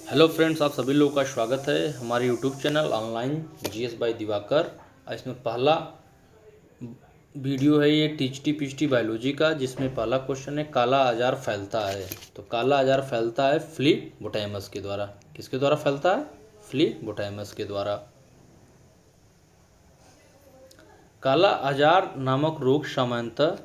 Hello friends, आप सभी लोगों का स्वागत है हमारे YouTube channel online GS bye Diwakar. इसमें पहला वीडियो है ये टीचटी पीचटी बायोलॉजी का, जिसमें पहला क्वेश्चन है काला आजार फैलता है। तो काला आजार फैलता है फ्लीबोटैमस के द्वारा। किसके द्वारा फैलता है? फ्लीबोटैमस के द्वारा। काला आजार नामक रोग सामान्यतः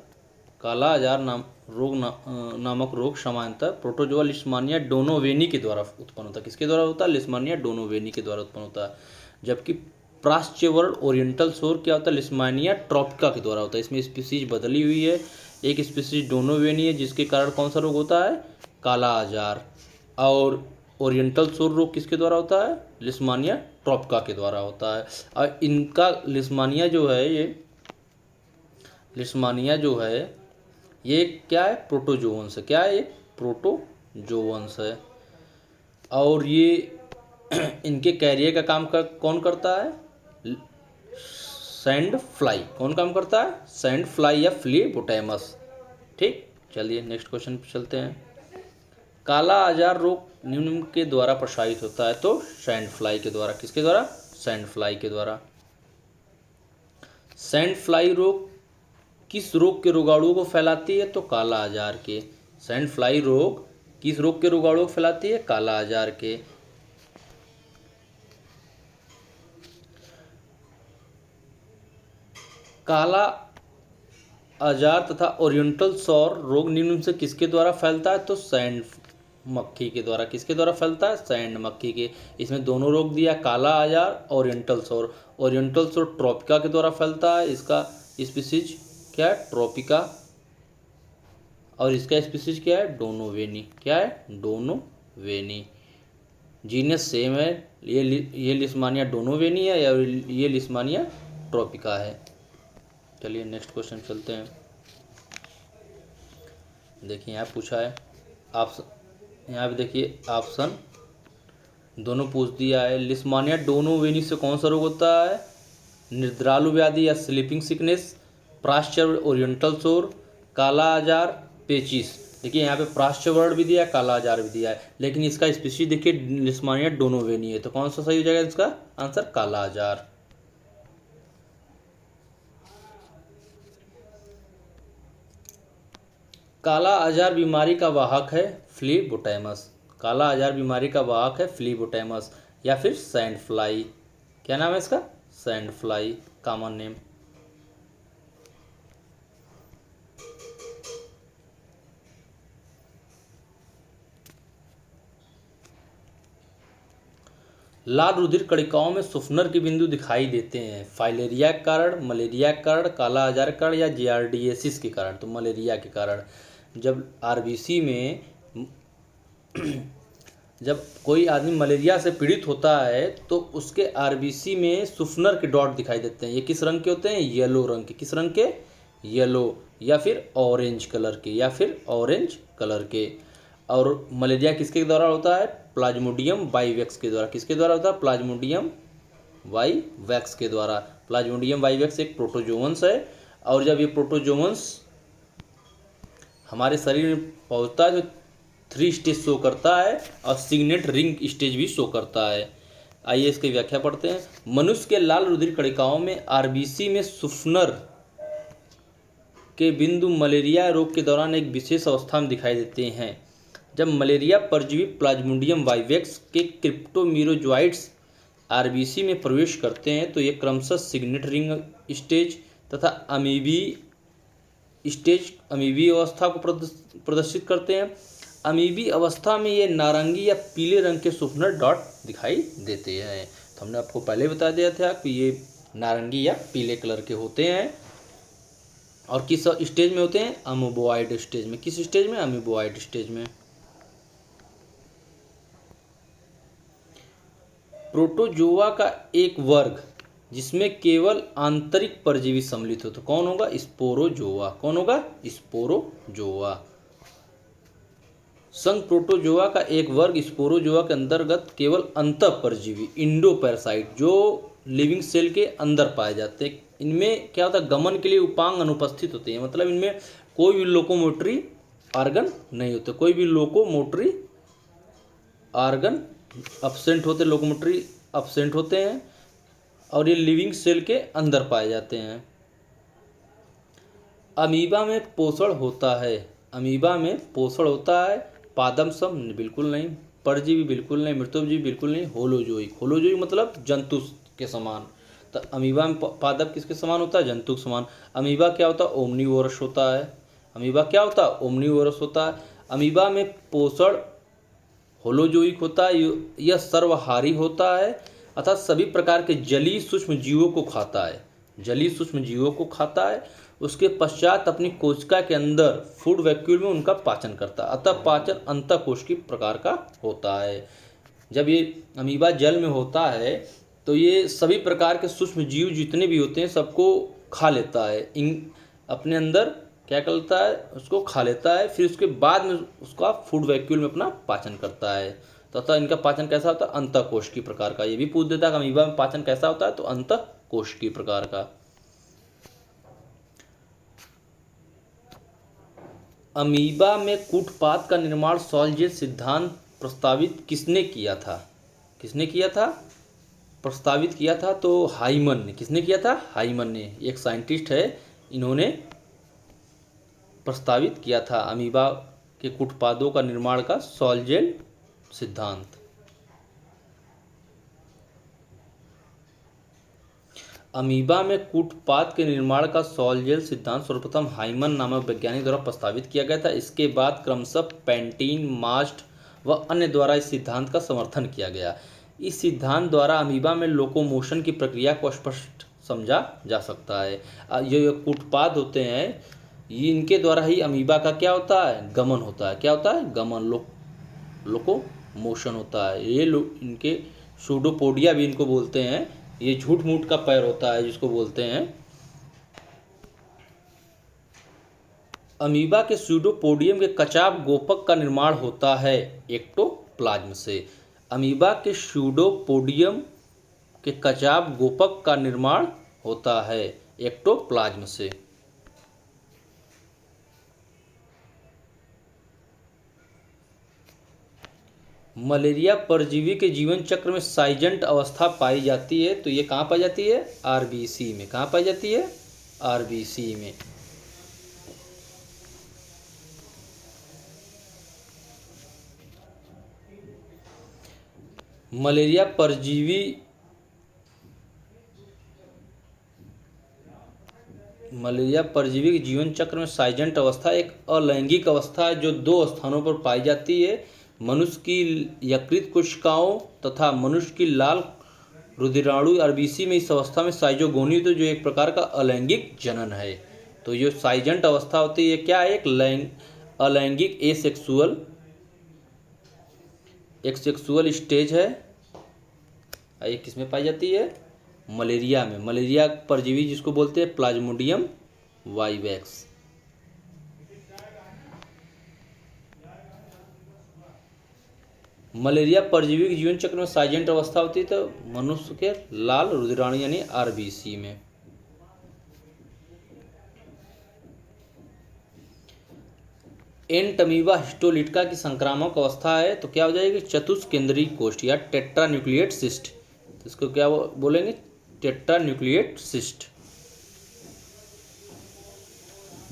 नामक रोग सामान्यतः प्रोटोजोआ लिस्मानिया डोनोवेनी के द्वारा उत्पन्न होता है। किसके द्वारा होता है? लिस्मानिया डोनोवेनी के द्वारा उत्पन्न होता है। जबकि प्राच्यवर्ण ओरिएंटल सोर क्या होता है? लिस्मानिया ट्रॉपिका के द्वारा होता है। इसमें स्पीसीज बदली हुई है। एक स्पीसीज डोनोवेनी है, जिसके कारण कौन सा रोग होता है? काला आजार। और ओरिएंटल सोर रोग किसके द्वारा होता है? लिस्मानिया ट्रॉपिका के द्वारा होता है। और इनका लिस्मानिया जो है ये क्या है? प्रोटोजोवंस है। क्या है ये? प्रोटोजोवंस है। और ये इनके कैरियर का काम कौन करता है? Sand fly. कौन काम करता है? सैंड फ्लाई या फ्लीबोटैमस। ठीक, चलिए नेक्स्ट क्वेश्चन पे चलते हैं। काला आजार रोग निम्न के द्वारा प्रसारित होता है। तो सैंड फ्लाई के द्वारा। किसके द्वारा? सैंड फ्लाई के द्वारा। सैंड फ्लाई रोग किस रोग के रोगाणुओं को फैलाती है? तो काला आजार के। सैंड फ्लाई रोग किस रोग के रोगाणुओं को फैलाती है? काला आजार के। काला आजार तथा ओरिएंटल सौर रोग निम्न से किसके द्वारा फैलता है? तो सैंड मक्खी के द्वारा। किसके द्वारा फैलता है? सैंड मक्खी के। इसमें दोनों रोग दिया, काला आजार, ओरिएंटल सौर। ओरिएंटल सौर ट्रॉपिका के द्वारा फैलता है। इसका स्पीसीज क्या है? ट्रॉपिका। और इसका स्पीसीज क्या है? डोनोवेनी। क्या है? डोनोवेनी। जीनस सेम है। ये लिस्मानिया डोनोवेनी है या ये लिस्मानिया ट्रॉपिका है। चलिए नेक्स्ट क्वेश्चन चलते हैं। देखिए यहाँ पूछा है ऑप्शन, यहाँ पे देखिए ऑप्शन दोनों पूछ दिया है। लिस्मानिया डोनोवेनी से कौन सा रोग होता है? निद्रालु व्याधि या स्लीपिंग सिकनेस, प्राच्यवर्ण ओरिएंटल सोर, काला आजार, पेचिस। देखिए यहाँ पे प्राच्यवर्ण भी दिया है, काला आजार भी दिया है, लेकिन इसका स्पीशीज देखिए लिस्मानिया डोनोवेनी है। तो कौन सा सही हो जाएगा इसका आंसर? काला आजार। काला आजार बीमारी का वाहक है फ्लीबोटैमस। काला आजार बीमारी का वाहक है फ्लीबोटैमस या फिर सैंड फ्लाई। क्या नाम है इसका? Sand fly, common name. लाल रुधिर कणिकाओं में सुफनर के बिंदु दिखाई देते हैं। फाइलेरिया के कारण, मलेरिया के कारण, काला आजार के कारण या जियार्डिएसिस के कारण? तो मलेरिया के कारण। जब आरबीसी में जब कोई आदमी मलेरिया से पीड़ित होता है तो उसके आरबीसी में सुफनर के डॉट दिखाई देते हैं। ये किस रंग के होते हैं? येलो रंग के। किस रंग के? येलो या फिर ऑरेंज कलर के, या फिर ऑरेंज कलर के। और मलेरिया किसके द्वारा होता है? प्लाज्मोडियम वाइवेक्स के द्वारा। किसके द्वारा होता है? प्लाज्मोडियम वाइवेक्स के द्वारा। प्लाज्मोडियम वाइवेक्स एक प्रोटोजोवंस है, और जब ये प्रोटोजोवंस हमारे शरीर में पहुंचता है तो 3 स्टेज शो करता है और सिग्नेट रिंग स्टेज भी शो करता है। आइए इसकी व्याख्या पढ़ते हैं। मनुष्य के लाल रुधिर कणिकाओं में आरबीसी में सुफनर के बिंदु मलेरिया रोग के दौरान एक विशेष अवस्था में दिखाई देते हैं। जब मलेरिया परजीवी प्लाज्मोडियम वाइवेक्स के क्रिप्टोमीरोजोइट्स आरबीसी में प्रवेश करते हैं तो ये क्रमशः सिग्नेट रिंग स्टेज तथा अमीबी अवस्था को प्रदर्शित करते हैं। अमीबी अवस्था में ये नारंगी या पीले रंग के सुफनर डॉट दिखाई देते हैं। तो हमने आपको पहले बता दिया था कि ये नारंगी या पीले कलर के होते हैं। और किस स्टेज में होते हैं? अमीबोइड स्टेज में। किस स्टेज में? अमीबोइड स्टेज में। प्रोटोजोआ का एक वर्ग जिसमें केवल आंतरिक परजीवी सम्मिलित हो तो कौन होगा? स्पोरोजोआ। कौन होगा? स्पोरोजोआ। संघ प्रोटोजोआ का एक वर्ग स्पोरोजोआ के अंतर्गत केवल अंतः परजीवी इंडोपैरासाइट जो लिविंग सेल के अंदर पाए जाते हैं। इनमें क्या होता है? गमन के लिए उपांग अनुपस्थित होते हैं। मतलब इनमें कोई भी लोकोमोटरी ऑर्गन नहीं होते। कोई भी लोकोमोटरी ऑर्गन एब्सेंट होते, लोकोमोटरी एब्सेंट होते हैं और ये लिविंग सेल के अंदर पाए जाते हैं। अमीबा में पोषण होता है, अमीबा में पोषण होता है। पादप सम बिल्कुल नहीं, परजीवी बिल्कुल नहीं, मृतोपजीवी बिल्कुल नहीं, होलोजोइक, होलोजोइक मतलब जंतु के समान। तो अमीबा में पादप किसके समान होता है? जंतु के समान। अमीबा क्या होता है? ओमनीवोरस होता है। अमीबा क्या होता है? ओमनीवोरस होता है। अमीबा में पोषण होलोजोइक होता है, यह सर्वहारी होता है अर्थात सभी प्रकार के जलीय सूक्ष्म जीवों को खाता है, जलीय सूक्ष्म जीवों को खाता है। उसके पश्चात अपनी कोशिका के अंदर फूड वैक्यूल में उनका पाचन करता है, अतः पाचन अंतःकोशिकीय प्रकार का होता है। जब ये अमीबा जल में होता है तो ये सभी प्रकार के सूक्ष्म जीव जितने भी होते हैं सबको खा लेता है, अपने अंदर क्या करता है? उसको खा लेता है, फिर उसके बाद में उसका फूड वैक्यूल में अपना पाचन करता है। तथा इनका पाचन कैसा होता है? अंतःकोशिकीय प्रकार का। ये भी पूछ देता है कि अमीबा में पाचन कैसा होता है, तो अंतःकोशिकीय प्रकार का। अमीबा में कूटपाद का निर्माण सॉल्जेट सिद्धांत प्रस्तावित किसने किया था? किसने किया था? प्रस्तावित किया था तो हाइमन ने। किसने किया था? हाइमन ने, एक साइंटिस्ट है, इन्होंने प्रस्तावित किया था अमीबा के कूटपादों का निर्माण का सॉल्जेट सिद्धांत। अमीबा में कूटपाद के निर्माण का सॉल्जेट सिद्धांत सर्वप्रथम हाइमन नामक वैज्ञानिक द्वारा प्रस्तावित किया गया था। इसके बाद क्रमशः पेंटीन, मास्ट व अन्य द्वारा इस सिद्धांत का समर्थन किया गया। इस सिद्धांत द्वारा अमीबा में लोकोमोशन की प्रक्रिया को स्पष्ट समझा जा सकता है। ये कूटपाद होते हैं, ये इनके द्वारा ही अमीबा का क्या होता है? गमन होता है। क्या होता है? गमन, लोकोमोशन होता है। ये इनके सूडोपोडिया भी इनको बोलते हैं। ये झूठ मूठ का पैर होता है जिसको बोलते हैं। अमीबा के सूडोपोडियम के कचाप गोपक का निर्माण होता है एक्टोप्लाज्म से। अमीबा के सूडोपोडियम के कचाप गोपक का निर्माण होता है एक्टोप्लाज्म से। मलेरिया परजीवी के जीवन चक्र में साइजेंट अवस्था पाई जाती है, तो ये कहाँ पाई जाती है? आरबीसी में। कहाँ पाई जाती है? आरबीसी में। मलेरिया परजीवी के जीवन चक्र में साइजेंट अवस्था एक अलैंगिक अवस्था है जो दो स्थानों पर पाई जाती है, मनुष्य की यकृत कोशिकाओं तथा मनुष्य की लाल रुधिराणु आरबीसी में। इस अवस्था में साइजोगोनी तो जो एक प्रकार का अलैंगिक जनन है। तो जो साइजेंट अवस्था होती है क्या है? एक अलैंगिक एक्सेक्सुअल स्टेज है। ये किसमें पाई जाती है? मलेरिया में। मलेरिया परजीवी जिसको बोलते हैं प्लाज्मोडियम वाइवेक्स। मलेरिया परजीवी के जीवन चक्र में साइजेंट अवस्था होती है तो मनुष्य के लाल रुधिराणु यानी आरबीसी में। एंटमीबा हिस्टोलिटिका की संक्रामक अवस्था है तो क्या हो जाएगी? चतुष्केंद्रीय कोष्ठ या टेट्रान्यूक्लिएट सिस्ट। तो इसको क्या बोलेंगे? टेट्रान्यूक्लिएट सिस्ट।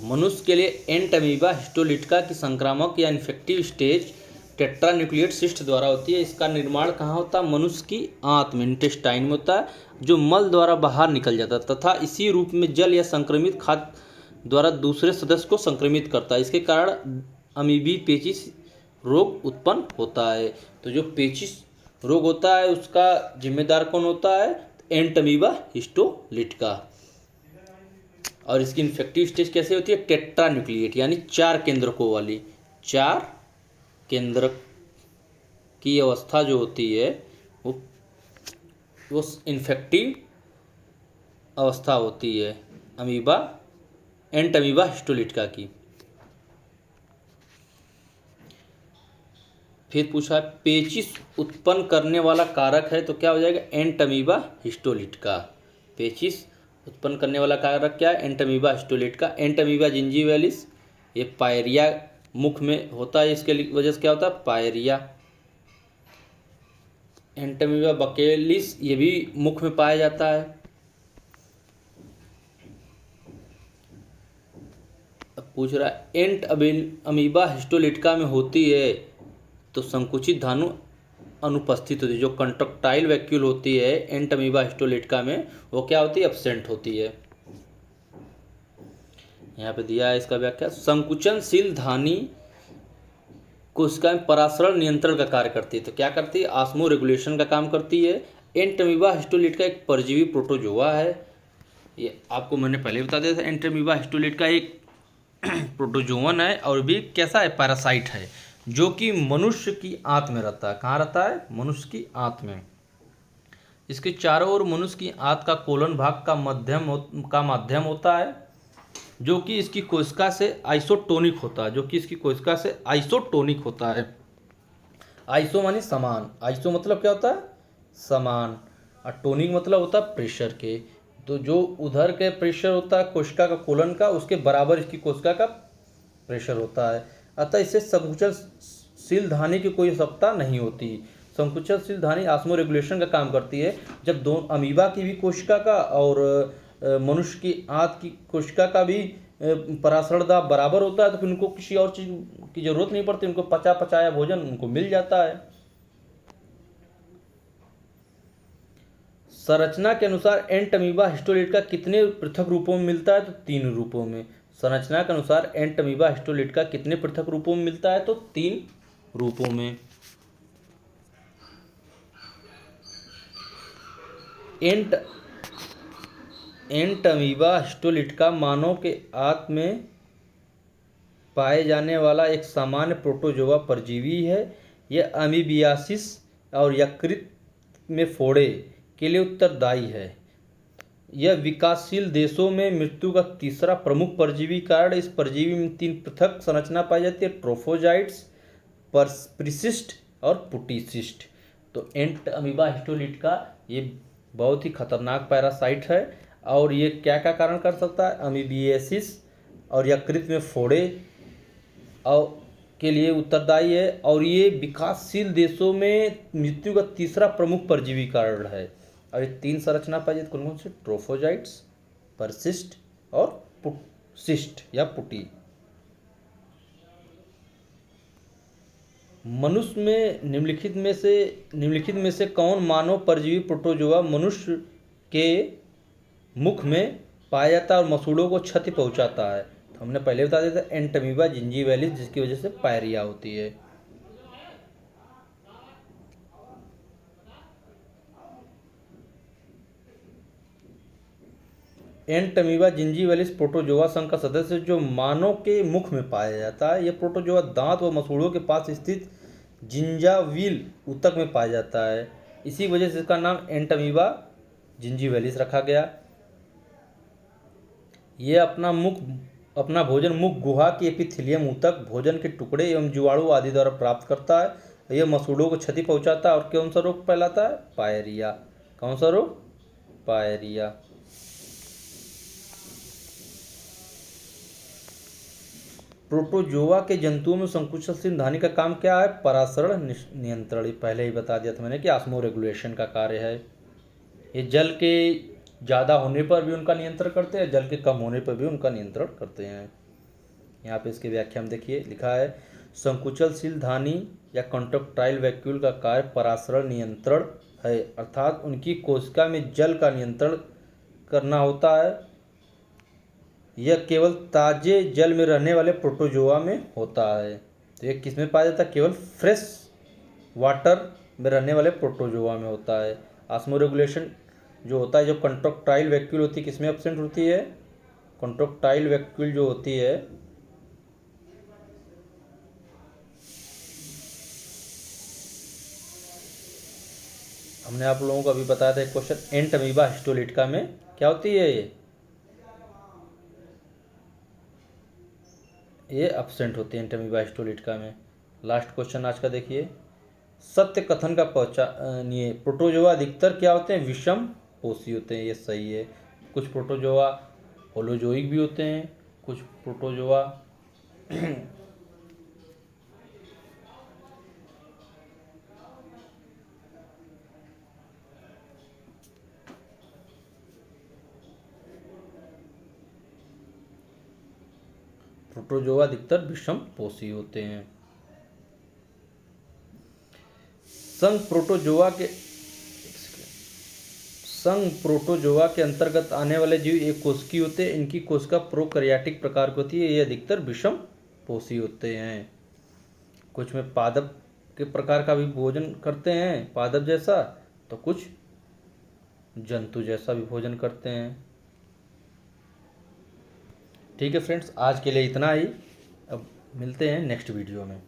मनुष्य के लिए एंटमीबा हिस्टोलिटिका की संक्रामक या इन्फेक्टिव स्टेज टेट्रान्यूक्लिएट सिस्ट द्वारा होती है। इसका निर्माण कहाँ होता है? मनुष्य की आंत में, इंटेस्टाइन में होता है, जो मल द्वारा बाहर निकल जाता है तथा इसी रूप में जल या संक्रमित खाद्य द्वारा दूसरे सदस्य को संक्रमित करता है। इसके कारण अमीबी पेचिस रोग उत्पन्न होता है। तो जो पेचिस रोग होता है उसका जिम्मेदार कौन होता है? Entamoeba histolytica. और इसकी इन्फेक्टिव स्टेज कैसे होती है? टेट्रान्यूक्लिएट यानी 4 केंद्रकों वाली, 4 केंद्र की अवस्था जो होती है वो इन्फेक्टिव अवस्था होती है एंटमीबा हिस्टोलिटिका की। फिर पूछा पेचिस उत्पन्न करने वाला कारक है तो क्या हो जाएगा? Entamoeba histolytica. पेचिस उत्पन्न करने वाला कारक क्या है? Entamoeba histolytica. एंटमीबा जिंजीवैलिस, ये पायरिया मुख में होता है, इसके वजह से क्या होता है? पायरिया। एंटमीबा बकेलिस ये भी मुख में पाया जाता है। अब पूछ रहा है एंट अमीबा हिस्टोलिटिका में होती है तो संकुचित धानु अनुपस्थित होती है। जो कंट्रक्टाइल वैक्यूल होती है एंट अमीबा हिस्टोलिटिका में वो क्या होती है, एब्सेंट होती है। यहाँ पे दिया है इसका व्याख्या, संकुचनशील धानी कोशिका में परासरण नियंत्रण का कार्य करती है। तो क्या करती है, ऑस्मो रेगुलेशन का काम करती है। एंटमीबा हिस्टोलिटिका एक परजीवी प्रोटोजोआ है, ये आपको मैंने पहले बता दिया था। एंटमीबा हिस्टोलिटिका एक प्रोटोजोवन है और भी कैसा है, पैरासाइट है, जो कि मनुष्य की आंत में रहता है। कहाँ रहता है, मनुष्य की आंत में। इसके चारों ओर मनुष्य की आंत का कोलन भाग का माध्यम होता है, जो कि इसकी कोशिका से आइसोटोनिक होता है। जो कि इसकी कोशिका से आइसोटोनिक होता है। आइसो मानी समान, आइसो मतलब क्या होता है, समान, और टोनिक मतलब होता है प्रेशर के। तो जो उधर के प्रेशर होता है कोशिका का कोलन का, उसके बराबर इसकी कोशिका का प्रेशर होता है। अतः इससे संकुचनशील धानी की कोई आवश्यकता नहीं होती। संकुचनशील धानी ऑस्मो रेगुलेशन का काम करती है। जब दो अमीबा की भी कोशिका का और मनुष्य की आंत की कोशिका का भी परासरण दाब बराबर होता है, तो फिर उनको किसी और चीज की जरूरत नहीं पड़ती, उनको पचा पचाया भोजन उनको मिल जाता है। संरचना के अनुसार एंटमीबा हिस्टोलिटिका कितने पृथक रूपों में मिलता है, तो 3 रूपों में। संरचना के अनुसार एंटमीबा हिस्टोलिटिका कितने पृथक रूपों में मिलता है, तो 3 रूपों में। एंटमीबा हिस्टोलिटिका मानव के आंत में पाए जाने वाला एक सामान्य प्रोटोजोआ परजीवी है। यह अमीबियासिस और यकृत में फोड़े के लिए उत्तरदायी है। यह विकासशील देशों में मृत्यु का तीसरा प्रमुख परजीवी कारण। इस परजीवी में 3 पृथक संरचना पाई जाती है, ट्रोफोजाइट्स, प्रिसिस्ट और पुटीसिस्ट। तो एंट अमीबा हिस्टोलिटिका ये बहुत ही खतरनाक पैरासाइट है और ये क्या क्या कारण कर सकता है, अमीबियासिस और यकृत में फोड़े और के लिए उत्तरदायी है, और ये विकासशील देशों में मृत्यु का तीसरा प्रमुख परजीवी कारण है। और ये 3 संरचना पाई जाती है, कौन कौन से, ट्रोफोजाइट्स, परसिस्ट और पुटसिस्ट या पुटी। मनुष्य में निम्नलिखित में से कौन मानव परजीवी प्रोटोजोआ मनुष्य के मुख में पाया जाता है और मसूड़ों को क्षति पहुंचाता है। तो हमने पहले बता दिया था एंटमीबा जिंजीवैलिस, जिसकी वजह से पायरिया होती है। एंटमीबा जिंजीवैलिस प्रोटोजोआ संघ का सदस्य जो मानव के मुख में पाया जाता है। यह प्रोटोजोआ दांत व मसूड़ों के पास स्थित जिंजाविल ऊतक में पाया जाता है। इसी वजह से इसका नाम एंटमीबा जिंजीवैलिस रखा गया। यह अपना भोजन मुख गुहा की एपिथेलियम ऊतक, भोजन के टुकड़े एवं जीवाणु आदि द्वारा प्राप्त करता है। यह मसूड़ों को क्षति पहुंचाता है और कौन सा रोग फैलाता है, पायरिया। कौन सा रोग, पायरिया। प्रोटोजोआ के जंतुओं में संकुचनशील धानी का काम क्या है, परासरण नियंत्रण। पहले ही बता दिया था मैंने कि ऑस्मो रेगुलेशन का कार्य है। ये जल के ज़्यादा होने पर भी उनका नियंत्रण करते हैं, जल के कम होने पर भी उनका नियंत्रण करते हैं। यहाँ पे इसकी व्याख्या में देखिए लिखा है, संकुचनशील धानी या कंट्रक्टाइल वैक्यूल का कार्य परासरण नियंत्रण है, अर्थात उनकी कोशिका में जल का नियंत्रण करना होता है। यह केवल ताजे जल में रहने वाले प्रोटोजोआ में होता है। तो ये किस में पाया जाता है, केवल फ्रेश वाटर में रहने वाले प्रोटोजोआ में होता है। ऑस्मो रेगुलेशन जो होता है, जो कंट्रक्टाइल वैक्यूल होती है, किसमें एब्सेंट होती है, कंट्रक्टाइल वैक्यूल जो होती है हमने आप लोगों को अभी बताया था एक क्वेश्चन, एंटमीबा हिस्टोलिटिका में क्या होती है, ये एब्सेंट होती है एंटमीबा हिस्टोलिटिका में। लास्ट क्वेश्चन आज का देखिए, सत्य कथन का पहचानिए। प्रोटोजोआ अधिकतर क्या होते हैं, विषम पोषी होते हैं, ये सही है। कुछ प्रोटोजोआ होलोजोइक भी होते हैं, कुछ प्रोटोजोआ प्रोटोजोआ अधिकतर विषम पोषी होते हैं। संघ प्रोटोजोआ के अंतर्गत आने वाले जीव एक कोशिकीय होते हैं। इनकी कोशिका प्रोकैरियोटिक प्रकार की होती है। ये अधिकतर विषम पोषी होते हैं। कुछ में पादप के प्रकार का भी भोजन करते हैं, पादप जैसा, तो कुछ जंतु जैसा भी भोजन करते हैं। ठीक है फ्रेंड्स, आज के लिए इतना ही। अब मिलते हैं नेक्स्ट वीडियो में।